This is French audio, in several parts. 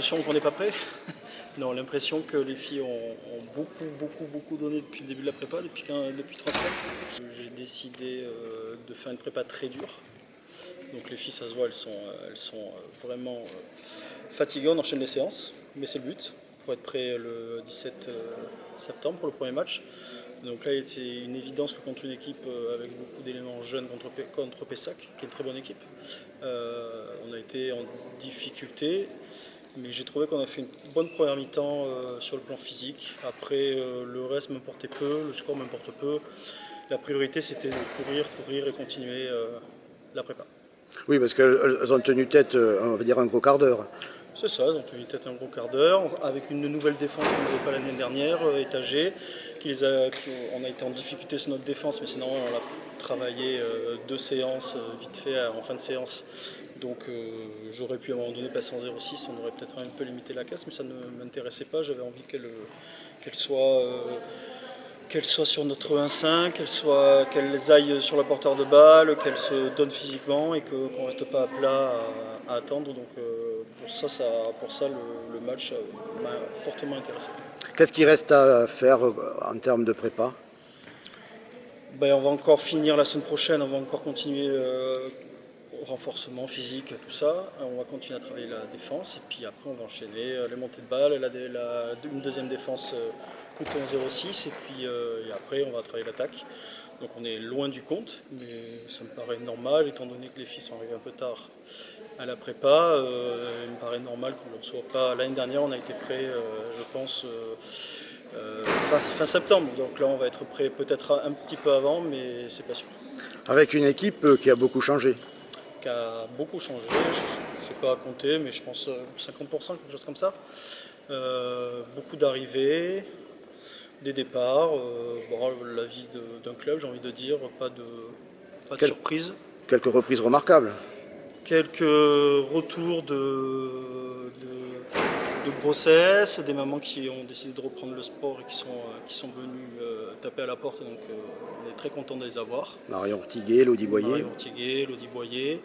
l'impression qu'on n'est pas prêt. Non, l'impression que les filles ont beaucoup donné depuis le début de la prépa, depuis 3 semaines. J'ai décidé de faire une prépa très dure. Donc les filles, ça se voit, elles sont vraiment fatiguées. On enchaîne les séances, mais c'est le but, pour être prêt le 17 septembre pour le premier match. Donc là, il était une évidence que contre une équipe avec beaucoup d'éléments jeunes contre Pessac, qui est une très bonne équipe, on a été en difficulté. Mais j'ai trouvé qu'on a fait une bonne première mi-temps sur le plan physique. Après, le reste m'importait peu, le score m'importe peu. La priorité, c'était de courir et continuer la prépa. Oui, parce qu'elles ont tenu tête, on va dire, un gros quart d'heure. C'est ça, elles ont tenu tête un gros quart d'heure, avec une nouvelle défense qu'on n'avait pas l'année dernière, étagée. On a été en difficulté sur notre défense, mais sinon on a travaillé 2 séances vite fait en fin de séance. Donc j'aurais pu à un moment donné passer en 0,6, on aurait peut-être un peu limité la casse, mais ça ne m'intéressait pas. J'avais envie qu'elle soit sur notre 1-5, qu'elles aillent sur la porteur de balle, qu'elles se donnent physiquement et qu'on ne reste pas à plat à attendre. Donc pour ça le match m'a fortement intéressé. Qu'est-ce qu'il reste à faire en termes de prépa? On va encore finir la semaine prochaine, on va encore continuer au renforcement physique, tout ça. On va continuer à travailler la défense et puis après on va enchaîner les montées de balles, une deuxième défense plutôt en 0,6 et puis et après on va travailler l'attaque. Donc on est loin du compte, mais ça me paraît normal étant donné que les filles sont arrivées un peu tard à la prépa. Il me paraît normal qu'on ne le soit pas. L'année dernière on a été prêt, je pense, fin septembre. Donc là on va être prêt peut-être un petit peu avant, mais c'est pas sûr. Avec une équipe qui a beaucoup changé. Qui a beaucoup changé, je ne sais pas à compter, mais je pense 50%, quelque chose comme ça. Beaucoup d'arrivées, des départs, la vie d'un club, j'ai envie de dire, pas de surprise. Quelques reprises remarquables. Quelques retours de grossesse, des mamans qui ont décidé de reprendre le sport et qui sont venues taper à la porte, donc on est très content de les avoir. Marion Ortiguet, Lodi Boyer. Marion Ortiguet, Lodi Boyer.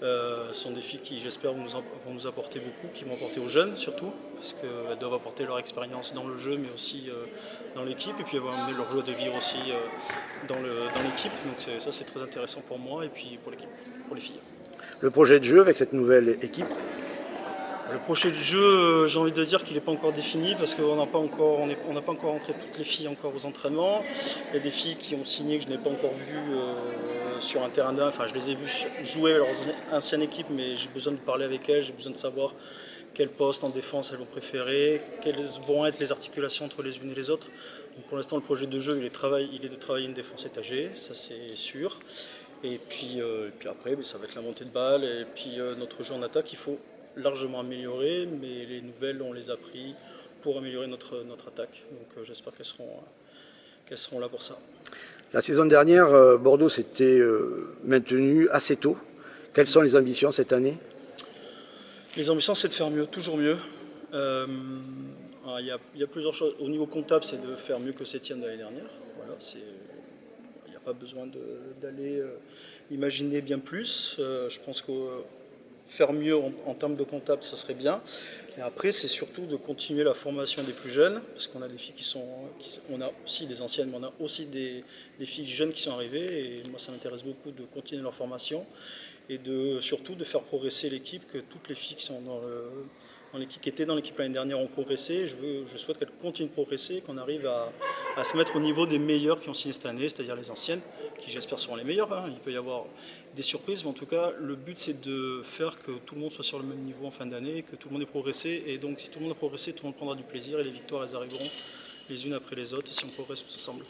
Ce sont des filles qui, j'espère, vont nous apporter beaucoup, qui vont apporter aux jeunes surtout, parce qu'elles doivent apporter leur expérience dans le jeu, mais aussi dans l'équipe, et puis elles vont amener leur joie de vivre aussi dans l'équipe. Donc ça, c'est très intéressant pour moi et puis pour l'équipe, pour les filles. Le projet de jeu avec cette nouvelle équipe? Le projet de jeu, j'ai envie de dire qu'il n'est pas encore défini parce qu'on n'a pas encore rentré toutes les filles encore aux entraînements. Il y a des filles qui ont signé que je n'ai pas encore vues sur un terrain d'un. Enfin, je les ai vues jouer leur ancienne équipe, mais j'ai besoin de parler avec elles, j'ai besoin de savoir quel poste en défense elles vont préférer, quelles vont être les articulations entre les unes et les autres. Donc pour l'instant, le projet de jeu, il est de travailler une défense étagée, ça c'est sûr. Et puis après, ça va être la montée de balle et puis notre jeu en attaque, il faut largement amélioré, mais les nouvelles, on les a pris pour améliorer notre attaque. Donc j'espère qu'elles seront là pour ça. La saison dernière, Bordeaux s'était maintenu assez tôt. Quelles sont les ambitions cette année? Les ambitions, c'est de faire mieux, toujours mieux. Il y a plusieurs choses. Au niveau comptable, c'est de faire mieux que 7e de l'année dernière. Voilà, il n'y a pas besoin d'aller imaginer bien plus. Je pense que faire mieux en termes de comptable, ça serait bien. Et après, c'est surtout de continuer la formation des plus jeunes, parce qu'on a des filles on a aussi des anciennes, mais on a aussi des filles jeunes qui sont arrivées. Et moi, ça m'intéresse beaucoup de continuer leur formation et surtout de faire progresser l'équipe, que toutes les filles qui sont qui étaient dans l'équipe l'année dernière ont progressé. Je souhaite qu'elles continuent de progresser, qu'on arrive à se mettre au niveau des meilleurs qui ont signé cette année, c'est-à-dire les anciennes, qui j'espère seront les meilleures. Il peut y avoir des surprises, mais en tout cas, le but c'est de faire que tout le monde soit sur le même niveau en fin d'année, que tout le monde ait progressé. Et donc, si tout le monde a progressé, tout le monde prendra du plaisir et les victoires, elles arriveront les unes après les autres si on progresse tous ensemble.